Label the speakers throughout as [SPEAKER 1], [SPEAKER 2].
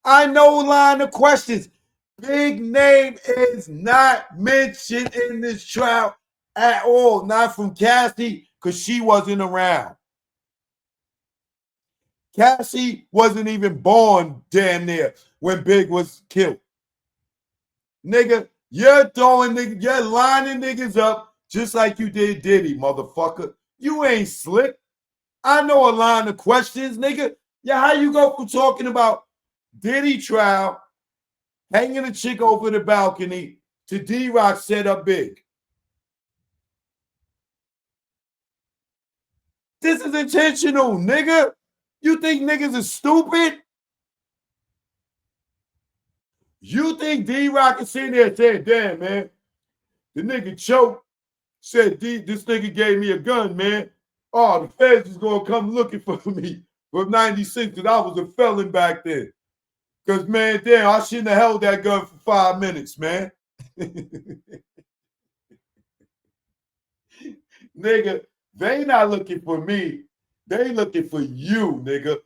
[SPEAKER 1] I know line of questions. Big name is not mentioned in this trial at all. Not from Cassie, because she wasn't around. Cassie wasn't even born damn near when Big was killed. Nigga, you're throwing niggas, you're lining niggas up just like you did Diddy, motherfucker. You ain't slick. I know a line of questions, nigga. Yeah, how you go from talking about Diddy trial, hanging a chick over the balcony, to D-Rock set up Big? This is intentional, nigga. You think niggas is stupid? You think D-Rock is sitting there saying, damn, man, the nigga choked, said, this nigga gave me a gun, man. Oh, the feds is going to come looking for me from 96 because I was a felon back then. Because, man, damn, I shouldn't have held that gun for 5 minutes, man. Nigga, they not looking for me. They looking for you, nigga.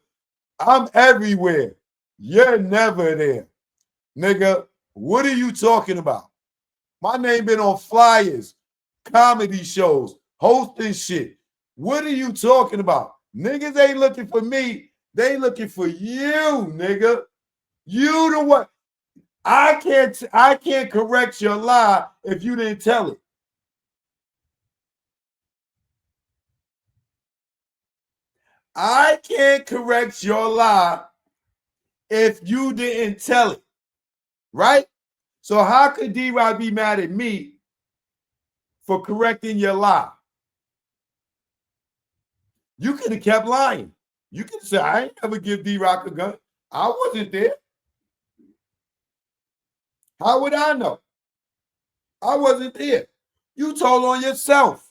[SPEAKER 1] I'm everywhere. You're never there. Nigga, what are you talking about? My name been on flyers, comedy shows, hosting shit. What are you talking about? Niggas ain't looking for me. They looking for you, nigga. You the one. I can't correct your lie if you didn't tell it. I can't correct your lie if you didn't tell it. Right? So how could D-Rod be mad at me for correcting your lie? You could have kept lying. You could say, I ain't never give D-Rock a gun. I wasn't there. How would I know? I wasn't there. You told on yourself.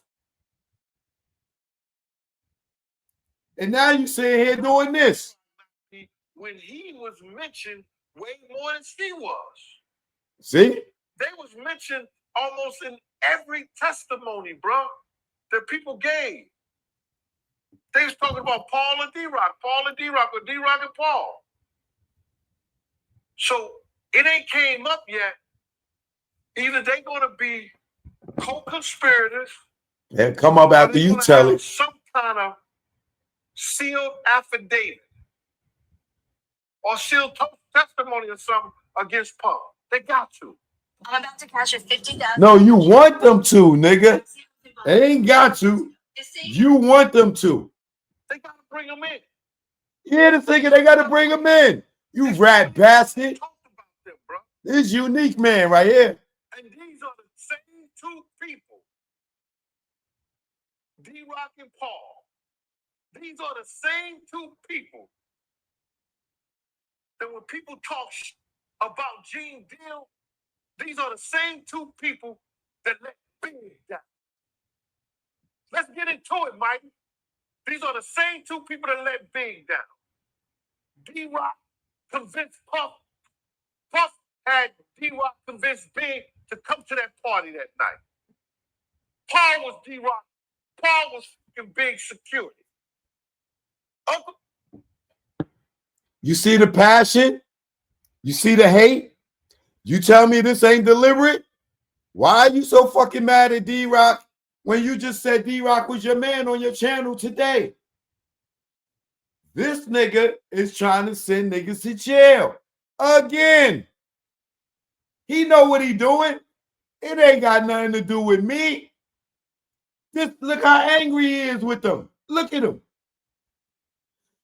[SPEAKER 1] And now you sitting here doing this.
[SPEAKER 2] When he was mentioned way more than she was.
[SPEAKER 1] See?
[SPEAKER 2] They was mentioned almost in every testimony, bro, that people gave. They was talking about Paul and D-Rock, Paul and D-Rock, or D-Rock and Paul. So it ain't came up yet. Either they gonna be co-conspirators.
[SPEAKER 1] They'll come up after you tell it.
[SPEAKER 2] Some kind of sealed affidavit or sealed testimony or something against Paul. They got to.
[SPEAKER 3] I'm about to cash a 50,000.
[SPEAKER 1] No, you want them to, nigga. They ain't got to. You want them to.
[SPEAKER 2] They got to bring them in.
[SPEAKER 1] Yeah, the thinking they got to bring them in. You rat bastard. This unique man right here.
[SPEAKER 2] And these are the same two people, D-Rock and Paul. These are the same two people that when people talk about Gene Deal, these are the same two people that let Big down. Let's get into it, Mike. These are the same two people that let Big down. D-Rock convinced Puff. Puff had D-Rock convinced Big to come to that party that night. Paul was D-Rock. Paul was fucking Big security. Uncle.
[SPEAKER 1] You see the passion? You see the hate? You tell me this ain't deliberate? Why are you so fucking mad at D-Rock when you just said D-Rock was your man on your channel today? This nigga is trying to send niggas to jail again. He know what he doing. It ain't got nothing to do with me. Just look how angry he is with them. Look at him.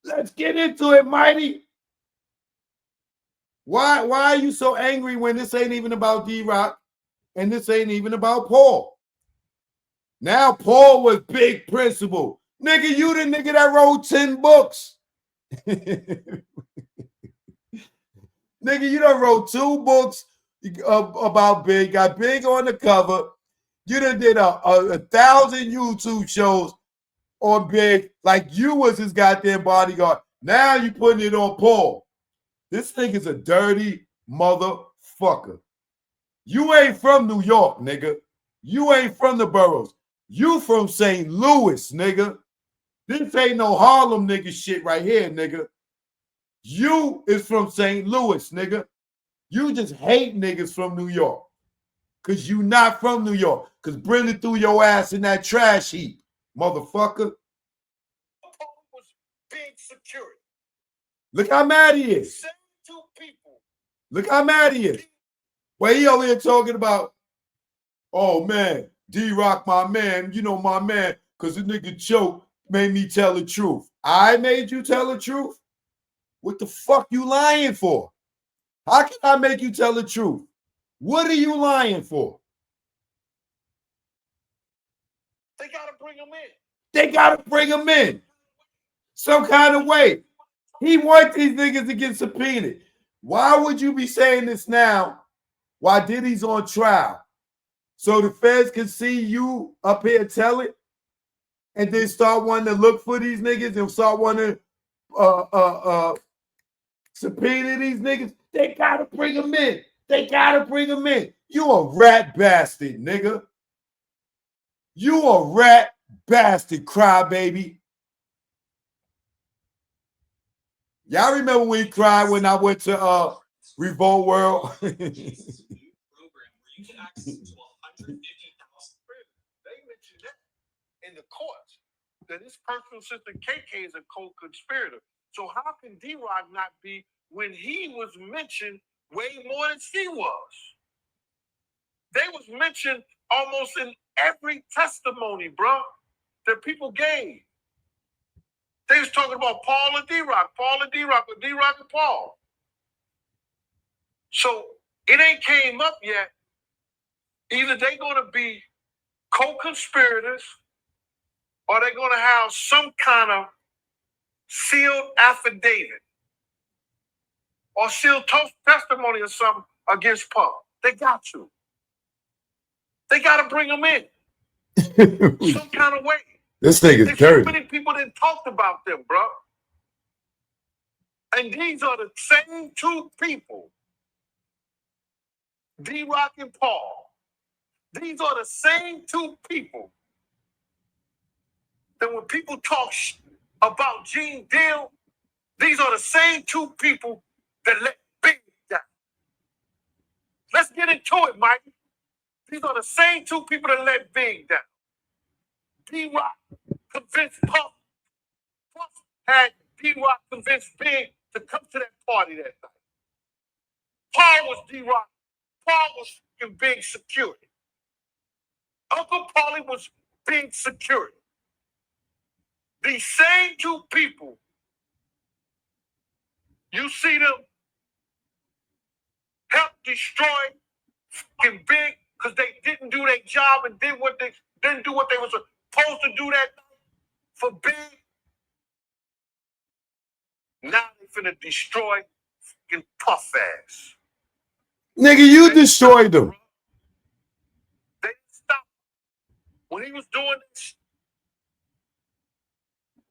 [SPEAKER 1] Let's get into it, Mighty. Why are you so angry when this ain't even about D-Rock and this ain't even about Paul? Now Paul was big principal. Nigga, you the nigga that wrote 10 books. Nigga, you done wrote 2 books about Big, got Big on the cover. You done did a 1,000 YouTube shows on Big like you was his goddamn bodyguard. Now you putting it on Paul. This nigga's a dirty motherfucker. You ain't from New York, nigga. You ain't from the boroughs. You from St. Louis, nigga. This ain't no Harlem nigga shit right here, nigga. You is from St. Louis, nigga. You just hate niggas from New York. Cause you not from New York. Cause Brenda threw your ass in that trash heap, motherfucker.
[SPEAKER 2] Was big security.
[SPEAKER 1] Look how mad he is.
[SPEAKER 2] 72 people.
[SPEAKER 1] Look how mad he is. Well, he over here talking about, oh man, D-Rock, my man, you know my man, because the nigga choke made me tell the truth. I made you tell the truth? What the fuck you lying for? How can I make you tell the truth? What are you lying for?
[SPEAKER 2] They gotta bring him in.
[SPEAKER 1] They gotta bring him in. Some kind of way. He wants these niggas to get subpoenaed. Why would you be saying this now while Diddy's on trial? So the feds can see you up here telling and then start wanting to look for these niggas and start wanting to subpoena these niggas. They gotta bring them in. They gotta bring them in. You a rat bastard, nigga. You a rat bastard, crybaby. Y'all remember when he cried when I went to Revolt World?
[SPEAKER 2] They mentioned that in the courts, that his personal assistant KK is a co-conspirator. So how can D-Rock not be when he was mentioned way more than she was? They was mentioned almost in every testimony, bro, that people gave. They was talking about Paul and D-Rock, Paul and D-Rock, or D-Rock and Paul. So it ain't came up yet. Either they're going to be co-conspirators or they're going to have some kind of sealed affidavit or sealed testimony or something against Paul. They got to. They got to bring them in some kind of way.
[SPEAKER 1] This nigga's
[SPEAKER 2] There's
[SPEAKER 1] dirty.
[SPEAKER 2] so many people that talked about them, bro. And these are the same two people, D-Rock and Paul. These are the same two people that when people talk about Gene Deal, these are the same two people that let Big down. Let's get into it, Mike. These are the same two people that let Big down. D-Rock convinced Puff. Puff had D-Rock convinced Big to come to that party that night. Paul was D-Rock. Paul was Big security. Uncle Paulie was Big security. These same two people, you see them help destroy fucking Big because they didn't do their job and didn't do what they were supposed to do that night for Big. Now they finna destroy fucking Puff ass.
[SPEAKER 1] Nigga, you destroyed them.
[SPEAKER 2] They didn't stop. When he was doing this,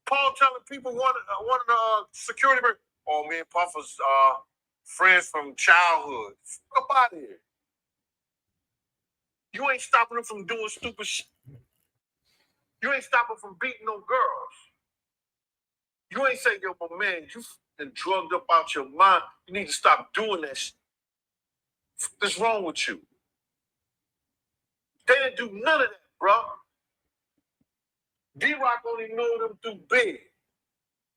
[SPEAKER 2] Paul telling people one of the security, oh man, Puff was friends from childhood. Fuck up out of here. You ain't stopping them from doing stupid shit. You ain't stopping from beating no girls. You ain't saying, yo, my man, you fucking drugged up out your mind. You need to stop doing that shit. What's wrong with you? They didn't do none of that, bro. D-Rock only knew them through Big.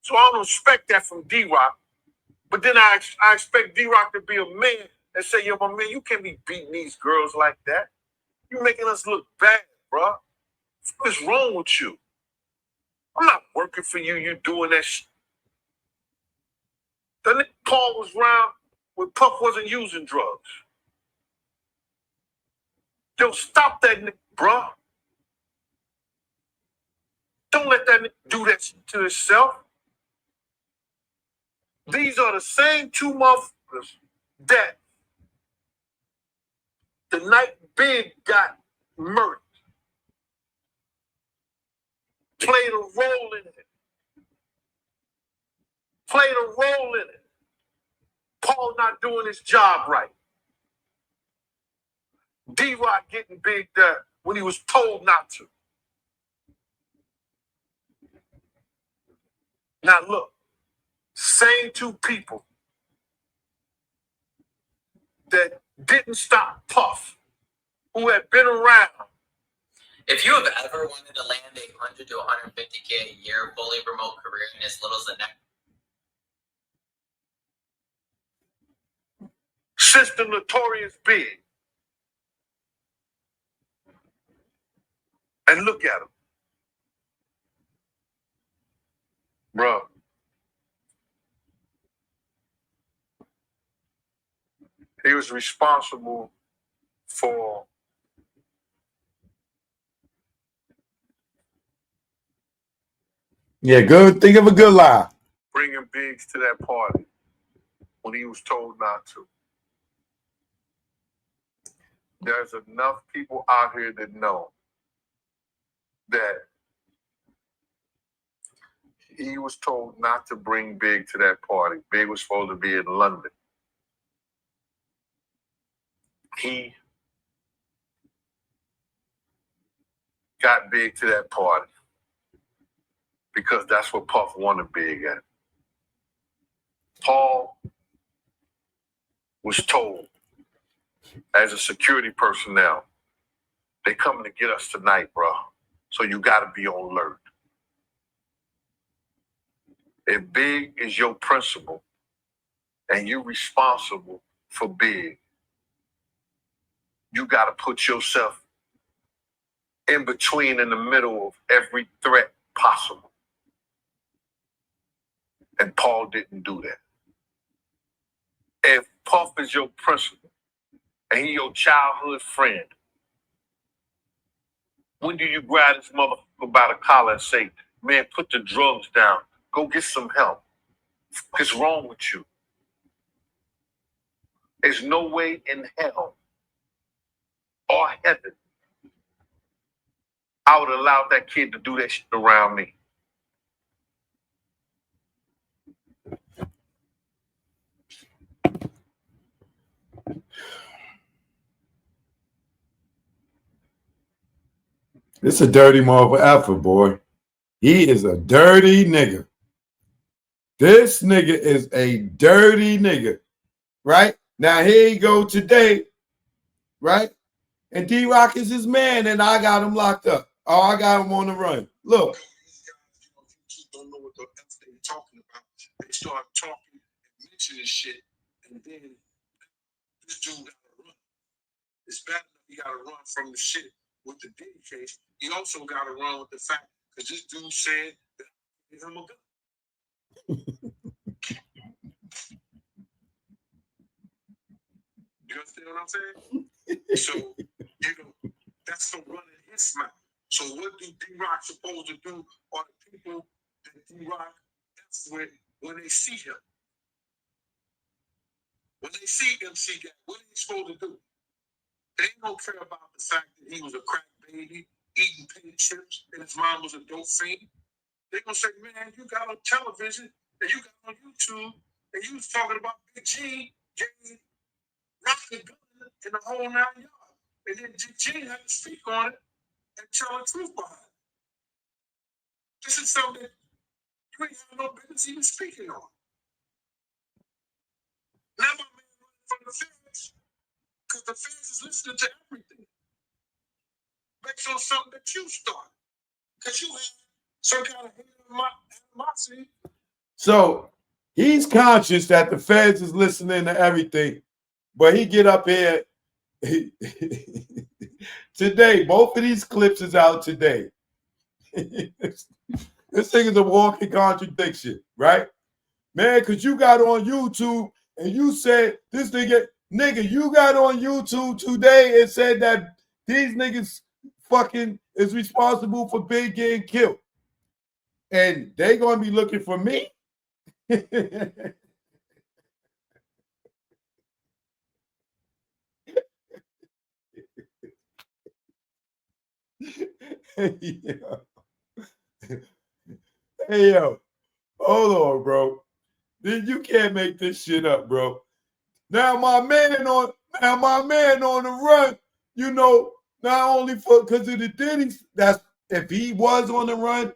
[SPEAKER 2] So I don't expect that from D-Rock. But then I expect D-Rock to be a man and say, yo, my man, you can't be beating these girls like that. You're making us look bad, bro. What's wrong with you? I'm not working for you. You doing that shit. That nigga Paul was around when Puff wasn't using drugs. Yo, stop that nigga, bro. Don't let that nigga do that shit to himself. These are the same two motherfuckers that the night Big got murdered played a role in it. Played a role in it. Paul not doing his job right. D-Rock getting Big there when he was told not to. Now look, same two people that didn't stop Puff, who had been around.
[SPEAKER 4] If you have ever wanted to land a 100 to 150K a year fully remote career in as little as the next.
[SPEAKER 2] Sister Notorious Big. And look at him. Bro. He was responsible for
[SPEAKER 1] good. Think of a good lie.
[SPEAKER 2] bringing Biggs to that party when he was told not to. There's enough people out here that know that he was told not to bring Big to that party. Big was supposed to be in London. He got Big to that party because that's what Puff wanted Big at. Paul was told as a security personnel, they coming to get us tonight, bro. So you got to be on alert. If Big is your principal and you're responsible for Big, you got to put yourself in between, in the middle of every threat possible. And Paul didn't do that. If Puff is your principal and he your childhood friend, when do you grab this motherfucker by the collar and say, man, put the drugs down, go get some help? What's wrong with you? There's no way in hell or heaven I would allow that kid to do that shit around me.
[SPEAKER 1] It's a dirty motherfucker effort, boy. He is a dirty nigga. This nigga is a dirty nigga, right? Now here he go today, right? And D-Rock is his man, and I got him locked up. Oh, I got him on the run. Look.
[SPEAKER 2] Don't know what the F they talking about. They start talking and mentioning shit, and then this dude got to run. It's bad enough he got to run from the shit with the Diddy case. He also got to run with the fact because this dude said that I gave him a gun. You understand what I'm saying? So, that's the run in his mouth. So what do D-Rock supposed to do, or the people that D-Rock F's with when they see him? When they see MC Gang, what are they supposed to do? They ain't gonna care about the fact that he was a crack baby, eating paint chips, and his mom was a dope fiend. They gonna say, man, you got on television, and you got on YouTube, and you was talking about B.I.G. getting rocked the gun in the whole 9 yards. And then B.I.G. had to speak on it and tell the truth behind it. This is something that you ain't have no business even speaking on. Now my man running from the feds, because the feds is listening to everything. Based on something that you started. Because you have some kind of animosity.
[SPEAKER 1] So he's conscious that the feds is listening to everything, but he get up here today. Both of these clips is out today. This thing is a walking contradiction, right? Man, because you got on YouTube and you said this nigga, you got on YouTube today and said that these niggas fucking is responsible for Big getting killed. And they gonna be looking for me. Hey yo, hold on, bro. You can't make this shit up, bro. Now my man on the run, not only because of the Diddy's, if he was on the run,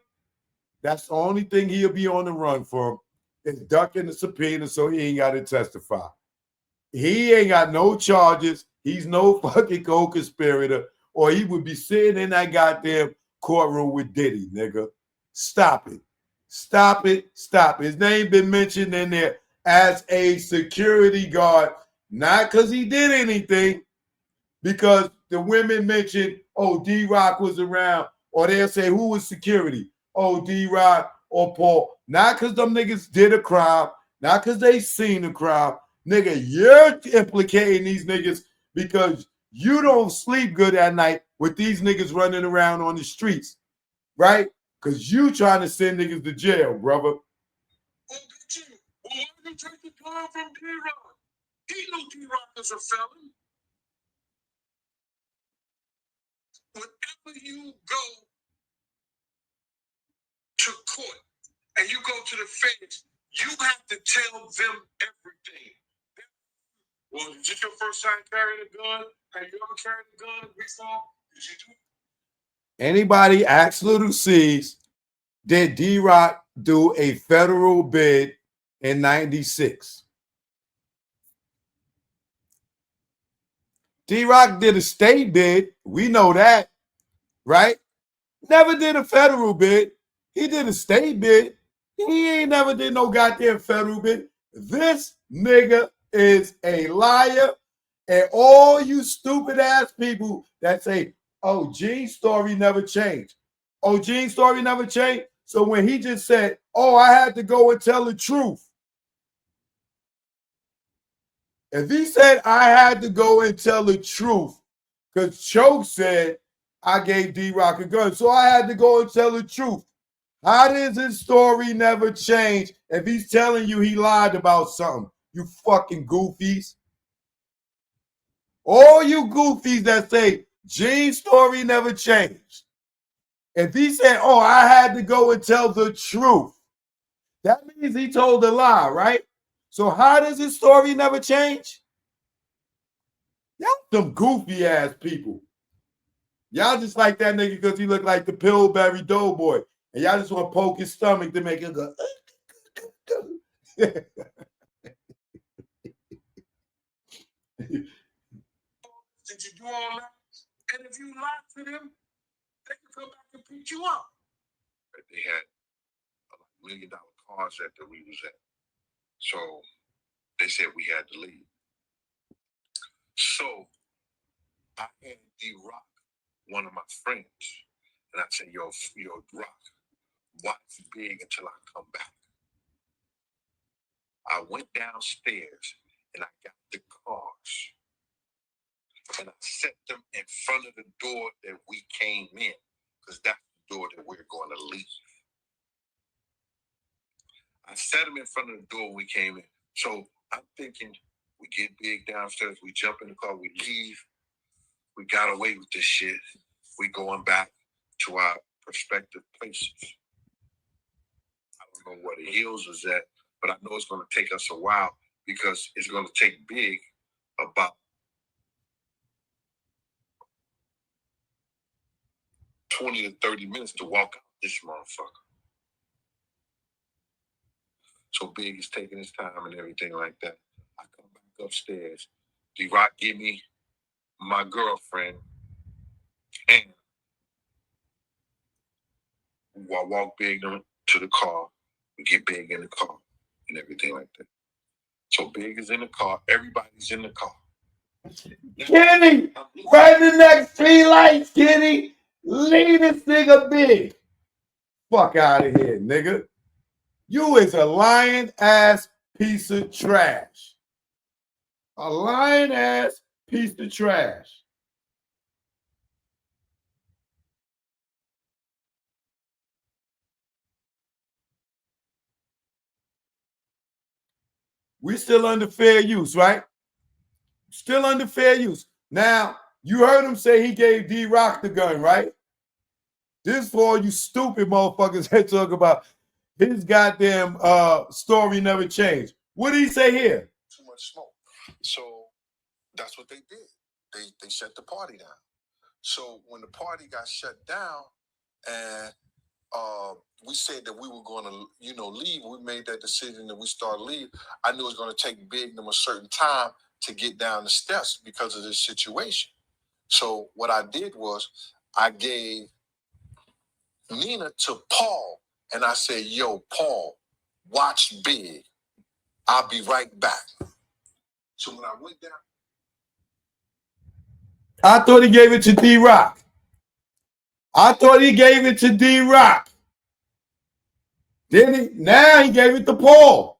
[SPEAKER 1] that's the only thing he'll be on the run for. is ducking the subpoena so he ain't got to testify. He ain't got no charges. He's no fucking co-conspirator, or he would be sitting in that goddamn courtroom with Diddy, nigga. Stop it. Stop it. Stop it. His name been mentioned in there as a security guard, not because he did anything, because the women mentioned, oh, D-Rock was around, or they'll say, who was security? Oh, D-Rock or Paul. Not because them niggas did a crime, not because they seen a crime. Nigga, you're implicating these niggas because you don't sleep good at night with these niggas running around on the streets, right? Because you trying to send niggas to jail, brother.
[SPEAKER 2] Well, did you? Well, why did you take the gun from D-Rock? He knew D-Rock was a felon. Whenever you go to court and you go to the feds, you have to tell them everything. Well, is this your first time carrying a gun? Have you ever carried a gun before? Did you do it?
[SPEAKER 1] Anybody ask Little C's, did D-Rock do a federal bid in 96? D-Rock did a state bid. We know that, right? Never did a federal bid. He did a state bid. He ain't never did no goddamn federal bid. This nigga is a liar. And all you stupid ass people that say, oh, Gene's story never changed. Oh, Gene's story never changed. So when he just said, oh, I had to go and tell the truth. If he said I had to go and tell the truth, because Choke said I gave D-Rock a gun, so I had to go and tell the truth. How does his story never change if he's telling you he lied about something? You fucking goofies. All you goofies that say Gene's story never changed. If he said, oh, I had to go and tell the truth, that means he told a lie, right? So how does his story never change? Y'all some goofy ass people. Y'all just like that nigga because he looked like the Pillsbury Doughboy. And y'all just want to poke his stomach to make him go.
[SPEAKER 2] Did you do all that? And if you lied to them, they can come back and pick you up. They had $1 million cars that we was at. So they said we had to leave. So I had D-Rock, one of my friends, and I said, yo, Rock, watch Big until I come back. I went downstairs and I got the cars and I set them in front of the door that we came in, because that's the door that we're going to leave. I set them in front of the door we came in. So I'm thinking, we get Big downstairs, we jump in the car, we leave. We got away with this shit. We going back to our prospective places. I don't know where the hills was at, but I know it's going to take us a while because it's going to take Big about 20 to 30 minutes to walk out this motherfucker. So Big is taking his time and everything like that. I come back upstairs. D-Rock give me my girlfriend, and I walk Big to the car. We get Big in the car and everything like that. So Big is in the car. Everybody's in the car.
[SPEAKER 1] Kenny, right in the next 3 lights, Kenny. Leave this nigga Big. Fuck out of here, nigga. You is a lying ass piece of trash. A lying ass piece of trash. We still under fair use, right? Still under fair use. Now, you heard him say he gave D-Rock the gun, right? This for all you stupid motherfuckers that talk about his goddamn story never changed. What did he say here?
[SPEAKER 2] Too much smoke. So that's what they did. They shut the party down. So when the party got shut down and we said that we were going to, you know, leave. We made that decision that we started leave. I knew it was going to take Big them a certain time to get down the steps because of this situation. So what I did was I gave Nina to Paul, and I said, yo, Paul, watch Big. I'll be right back. So when I went down,
[SPEAKER 1] I thought he gave it to D-Rock. I thought he gave it to D-Rock. Then now he gave it to Paul.